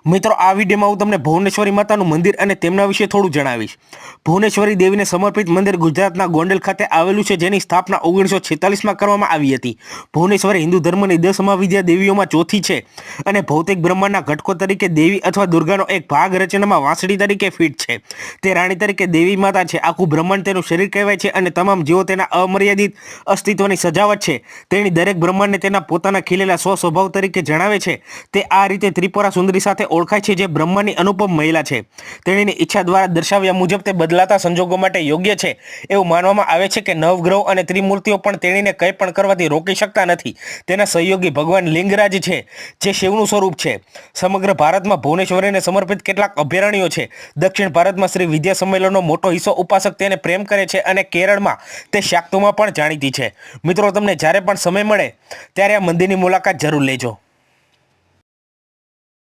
મિત્રો આ વિડીયોમાં હું તમને ભુવનેશ્વરી માતાનું મંદિર અને તેમના વિશે થોડું જણાવીશ। ભુવનેશ્વરી દેવીને સમર્પિત મંદિર ગુજરાતના ગોંડલ ખાતે આવેલું છે, જેની સ્થાપના 1946માં કરવામાં આવી હતી। ભુવનેશ્વરી હિન્દુ ધર્મની 10 વિદ્યા દેવીઓમાં ચોથી છે અને ભૌતિક બ્રહ્માંડના ઘટકો તરીકે દેવી અથવા દુર્ગાનો એક ભાગ રચનામાં વાંસળી તરીકે ફિટ છે। તે રાણી તરીકે દેવી માતા છે। આખું બ્રહ્માંડ તેનું શરીર કહેવાય છે અને તમામ જીવો તેના અમર્યાદિત અસ્તિત્વની સજાવટ છે। તેની દરેક બ્રહ્માંડને તેના પોતાના ખીલેલા સ્વભાવ તરીકે જણાવે છે। તે આ રીતે ત્રિપુરા સુંદરી સાથે ઓળખાય છે, જે બ્રહ્માંડની અનુપમ મહિલા છે। તેણીની ઈચ્છા દ્વારા દર્શાવ્યા મુજબ તે બદલાતા સંજોગો માટે યોગ્ય છે। એવું માનવામાં આવે છે કે નવગ્રહો અને ત્રિમૂર્તિઓ પણ તેણીને કંઈ પણ કરવાથી રોકી શકતા નથી। તેના સહયોગી ભગવાન લિંગરાજ છે, જે શિવનું સ્વરૂપ છે। સમગ્ર ભારતમાં ભુવનેશ્વરીને સમર્પિત કેટલાક અભયારણ્યો છે। દક્ષિણ ભારતમાં શ્રી વિદ્યા સંમેલનનો મોટો હિસ્સો ઉપાસક તેને પ્રેમ કરે છે અને કેરળમાં તે શાક્તુમાં પણ જાણીતી છે। મિત્રો, તમને જ્યારે પણ સમય મળે ત્યારે આ મંદિરની મુલાકાત જરૂર લેજો।